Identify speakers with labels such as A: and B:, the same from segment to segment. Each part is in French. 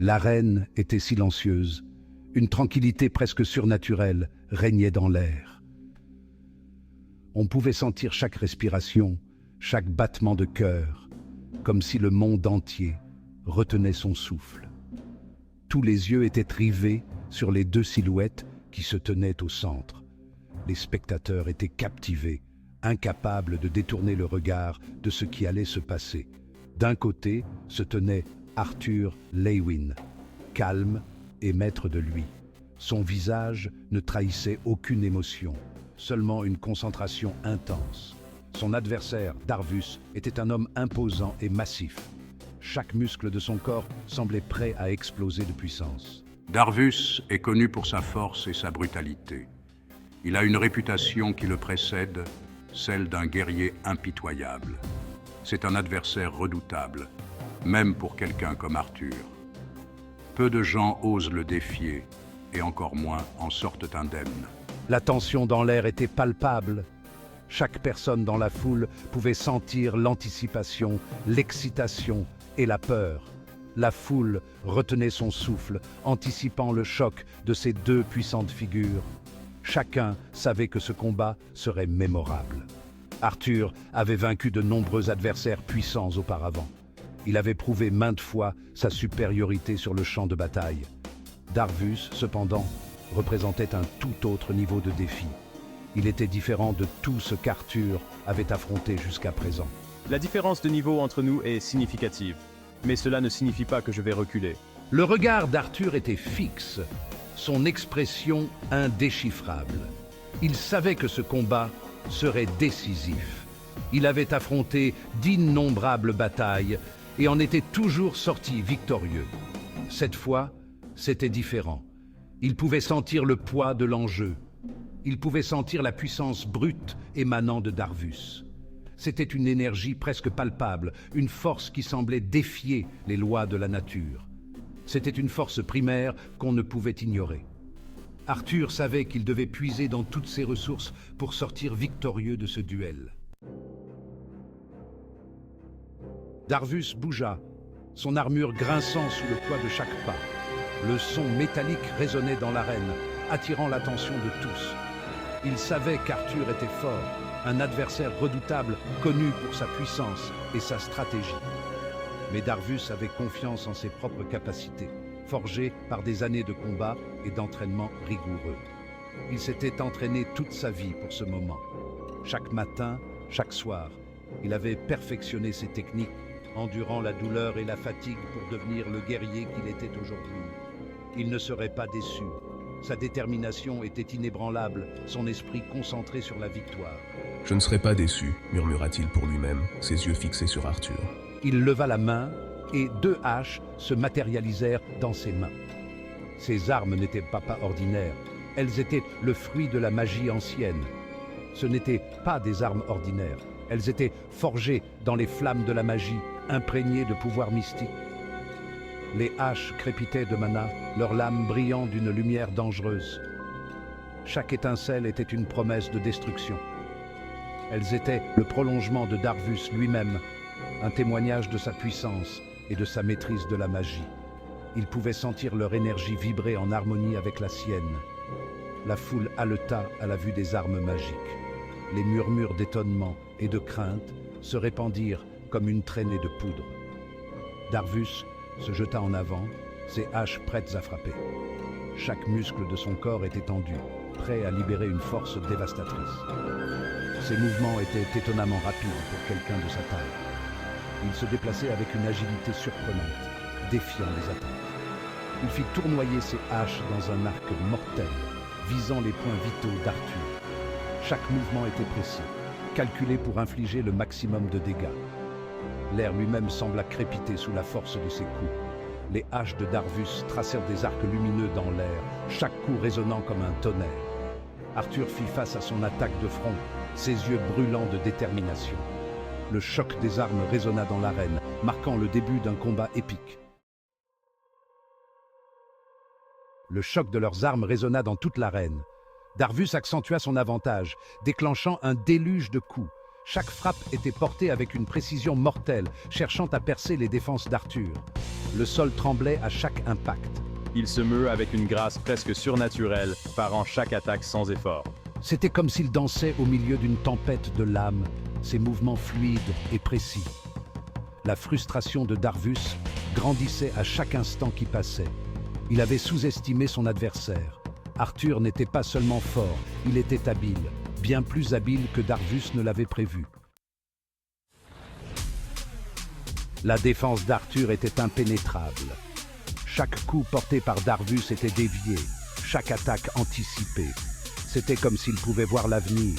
A: L'arène était silencieuse. Une tranquillité presque surnaturelle régnait dans l'air. On pouvait sentir chaque respiration, chaque battement de cœur, comme si le monde entier retenait son souffle. Tous les yeux étaient rivés sur les deux silhouettes qui se tenaient au centre. Les spectateurs étaient captivés, incapables de détourner le regard de ce qui allait se passer. D'un côté se tenait Arthur Leeuwin, calme et maître de lui. Son visage ne trahissait aucune émotion, seulement une concentration intense. Son adversaire, Darvus, était un homme imposant et massif. Chaque muscle de son corps semblait prêt à exploser de puissance.
B: Darvus est connu pour sa force et sa brutalité. Il a une réputation qui le précède, celle d'un guerrier impitoyable. C'est un adversaire redoutable, même pour quelqu'un comme Arthur. Peu de gens osent le défier, et encore moins en sortent indemnes.
A: La tension dans l'air était palpable. Chaque personne dans la foule pouvait sentir l'anticipation, l'excitation et la peur. La foule retenait son souffle, anticipant le choc de ces deux puissantes figures. Chacun savait que ce combat serait mémorable. Arthur avait vaincu de nombreux adversaires puissants auparavant. Il avait prouvé maintes fois sa supériorité sur le champ de bataille. Darvus, cependant, représentait un tout autre niveau de défi. Il était différent de tout ce qu'Arthur avait affronté jusqu'à présent.
C: La différence de niveau entre nous est significative, mais cela ne signifie pas que je vais reculer.
A: Le regard d'Arthur était fixe, son expression indéchiffrable. Il savait que ce combat serait décisif. Il avait affronté d'innombrables batailles et en était toujours sorti victorieux. Cette fois, c'était différent. Il pouvait sentir le poids de l'enjeu. Il pouvait sentir la puissance brute émanant de Darvus. C'était une énergie presque palpable, une force qui semblait défier les lois de la nature. C'était une force primaire qu'on ne pouvait ignorer. Arthur savait qu'il devait puiser dans toutes ses ressources pour sortir victorieux de ce duel. Darvus bougea, son armure grinçant sous le poids de chaque pas. Le son métallique résonnait dans l'arène, attirant l'attention de tous. Il savait qu'Arthur était fort, un adversaire redoutable, connu pour sa puissance et sa stratégie. Mais Darvus avait confiance en ses propres capacités, forgées par des années de combat et d'entraînement rigoureux. Il s'était entraîné toute sa vie pour ce moment. Chaque matin, chaque soir, il avait perfectionné ses techniques, endurant la douleur et la fatigue pour devenir le guerrier qu'il était aujourd'hui. Il ne serait pas déçu. Sa détermination était inébranlable, son esprit concentré sur la victoire.
D: « Je ne serai pas déçu », murmura-t-il pour lui-même, ses yeux fixés sur Arthur.
A: Il leva la main et deux haches se matérialisèrent dans ses mains. Ces armes n'étaient pas ordinaires, elles étaient le fruit de la magie ancienne. Ce n'étaient pas des armes ordinaires, elles étaient forgées dans les flammes de la magie, imprégnées de pouvoirs mystiques. Les haches crépitaient de mana, leurs lames brillant d'une lumière dangereuse. Chaque étincelle était une promesse de destruction. Elles étaient le prolongement de Darvus lui-même, un témoignage de sa puissance et de sa maîtrise de la magie. Il pouvait sentir leur énergie vibrer en harmonie avec la sienne. La foule haleta à la vue des armes magiques. Les murmures d'étonnement et de crainte se répandirent comme une traînée de poudre. Darvus se jeta en avant, ses haches prêtes à frapper. Chaque muscle de son corps était tendu, prêt à libérer une force dévastatrice. Ses mouvements étaient étonnamment rapides pour quelqu'un de sa taille. Il se déplaçait avec une agilité surprenante, défiant les attaques. Il fit tournoyer ses haches dans un arc mortel, visant les points vitaux d'Arthur. Chaque mouvement était précis, calculé pour infliger le maximum de dégâts. L'air lui-même sembla crépiter sous la force de ses coups. Les haches de Darvus tracèrent des arcs lumineux dans l'air, chaque coup résonnant comme un tonnerre. Arthur fit face à son attaque de front, ses yeux brûlants de détermination. Le choc des armes résonna dans l'arène, marquant le début d'un combat épique. Le choc de leurs armes résonna dans toute l'arène. Darvus accentua son avantage, déclenchant un déluge de coups. Chaque frappe était portée avec une précision mortelle, cherchant à percer les défenses d'Arthur. Le sol tremblait à chaque un pacte.
C: Il se meut avec une grâce presque surnaturelle, parant chaque attaque sans effort.
A: C'était comme s'il dansait au milieu d'une tempête de l'âme, ses mouvements fluides et précis. La frustration de Darvus grandissait à chaque instant qui passait. Il avait sous-estimé son adversaire. Arthur n'était pas seulement fort, il était habile, bien plus habile que Darvus ne l'avait prévu. La défense d'Arthur était impénétrable. Chaque coup porté par Darvus était dévié, chaque attaque anticipée. C'était comme s'il pouvait voir l'avenir,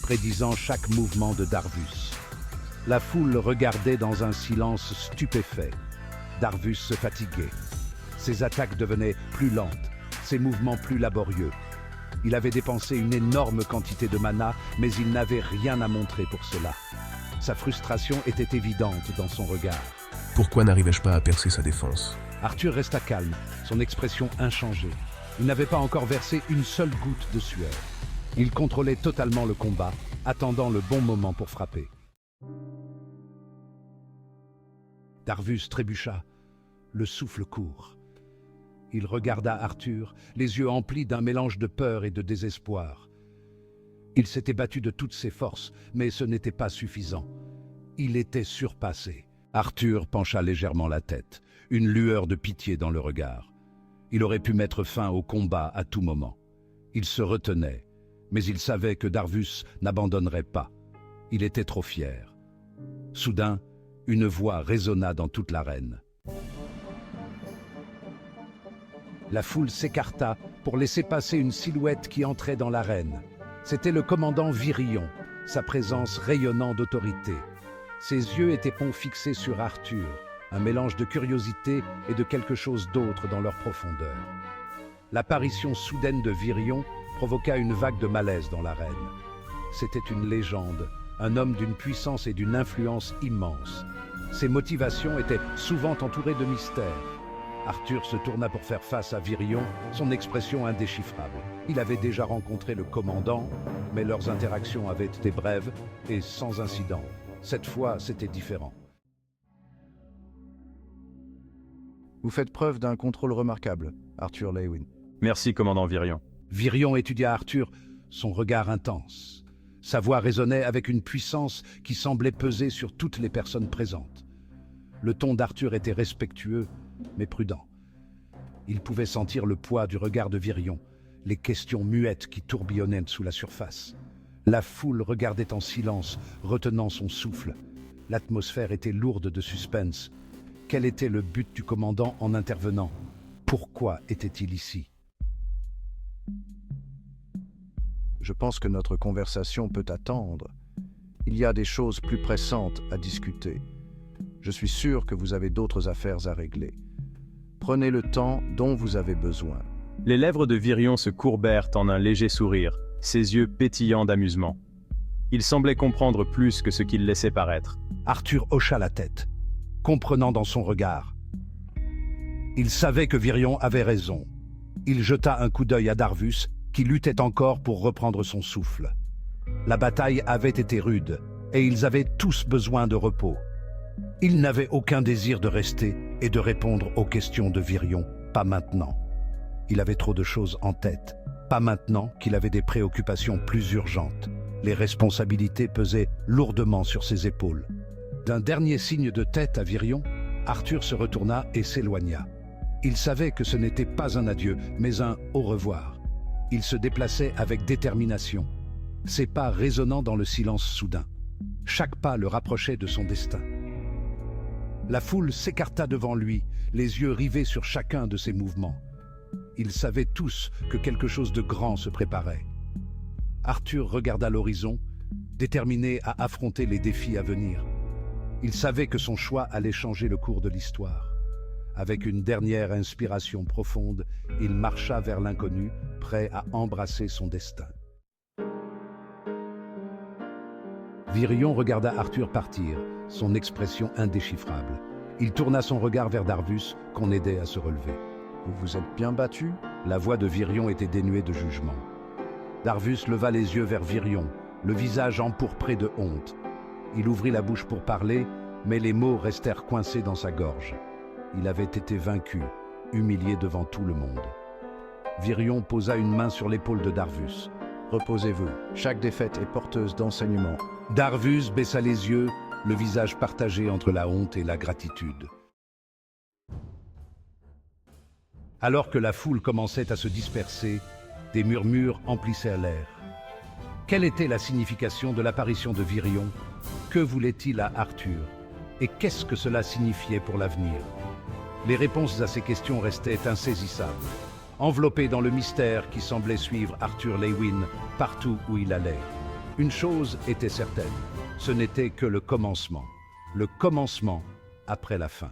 A: prédisant chaque mouvement de Darvus. La foule le regardait dans un silence stupéfait. Darvus se fatiguait. Ses attaques devenaient plus lentes, ses mouvements plus laborieux. Il avait dépensé une énorme quantité de mana, mais il n'avait rien à montrer pour cela. Sa frustration était évidente dans son regard.
D: Pourquoi n'arrivais-je pas à percer sa défense?
A: Arthur resta calme, son expression inchangée. Il n'avait pas encore versé une seule goutte de sueur. Il contrôlait totalement le combat, attendant le bon moment pour frapper. Darvus trébucha, le souffle court. Il regarda Arthur, les yeux emplis d'un mélange de peur et de désespoir. Il s'était battu de toutes ses forces, mais ce n'était pas suffisant. Il était surpassé. Arthur pencha légèrement la tête, une lueur de pitié dans le regard. Il aurait pu mettre fin au combat à tout moment. Il se retenait, mais il savait que Darvus n'abandonnerait pas. Il était trop fier. Soudain, une voix résonna dans toute l'arène. La foule s'écarta pour laisser passer une silhouette qui entrait dans l'arène. C'était le commandant Virion, sa présence rayonnant d'autorité. Ses yeux étaient fixés sur Arthur, un mélange de curiosité et de quelque chose d'autre dans leur profondeur. L'apparition soudaine de Virion provoqua une vague de malaise dans l'arène. C'était une légende, un homme d'une puissance et d'une influence immense. Ses motivations étaient souvent entourées de mystères. Arthur se tourna pour faire face à Virion, son expression indéchiffrable. Il avait déjà rencontré le commandant, mais leurs interactions avaient été brèves et sans incident. Cette fois, c'était différent.
E: Vous faites preuve d'un contrôle remarquable, Arthur Leywin.
C: Merci, commandant Virion.
A: Virion étudia Arthur, son regard intense. Sa voix résonnait avec une puissance qui semblait peser sur toutes les personnes présentes. Le ton d'Arthur était respectueux, mais prudent. Il pouvait sentir le poids du regard de Virion, les questions muettes qui tourbillonnaient sous la surface. La foule regardait en silence, retenant son souffle. L'atmosphère était lourde de suspense. Quel était le but du commandant en intervenant? Pourquoi était-il ici?
E: Je pense que notre conversation peut attendre. Il y a des choses plus pressantes à discuter. Je suis sûr que vous avez d'autres affaires à régler. Prenez le temps dont vous avez besoin.
C: Les lèvres de Virion se courbèrent en un léger sourire, ses yeux pétillants d'amusement. Il semblait comprendre plus que ce qu'il laissait paraître.
A: Arthur hocha la tête, comprenant dans son regard. Il savait que Virion avait raison. Il jeta un coup d'œil à Darvus, qui luttait encore pour reprendre son souffle. La bataille avait été rude, et ils avaient tous besoin de repos. Il n'avait aucun désir de rester et de répondre aux questions de Virion, pas maintenant. Il avait trop de choses en tête, pas maintenant qu'il avait des préoccupations plus urgentes. Les responsabilités pesaient lourdement sur ses épaules. D'un dernier signe de tête à Virion, Arthur se retourna et s'éloigna. Il savait que ce n'était pas un adieu, mais un au revoir. Il se déplaçait avec détermination, ses pas résonnant dans le silence soudain. Chaque pas le rapprochait de son destin. La foule s'écarta devant lui, les yeux rivés sur chacun de ses mouvements. Ils savaient tous que quelque chose de grand se préparait. Arthur regarda l'horizon, déterminé à affronter les défis à venir. Il savait que son choix allait changer le cours de l'histoire. Avec une dernière inspiration profonde, il marcha vers l'inconnu, prêt à embrasser son destin. Virion regarda Arthur partir, son expression indéchiffrable. Il tourna son regard vers Darvus, qu'on aidait à se relever.
E: « Vous vous êtes bien battu ?»
A: La voix de Virion était dénuée de jugement. Darvus leva les yeux vers Virion, le visage empourpré de honte. Il ouvrit la bouche pour parler, mais les mots restèrent coincés dans sa gorge. Il avait été vaincu, humilié devant tout le monde. Virion posa une main sur l'épaule de Darvus.
E: Reposez-vous, chaque défaite est porteuse d'enseignements.
A: Darvus baissa les yeux, le visage partagé entre la honte et la gratitude. Alors que la foule commençait à se disperser, des murmures emplissèrent l'air. Quelle était la signification de l'apparition de Virion? Que voulait-il à Arthur? Et qu'est-ce que cela signifiait pour l'avenir? Les réponses à ces questions restaient insaisissables, enveloppées dans le mystère qui semblait suivre Arthur Leywin partout où il allait. Une chose était certaine, ce n'était que le commencement après la fin.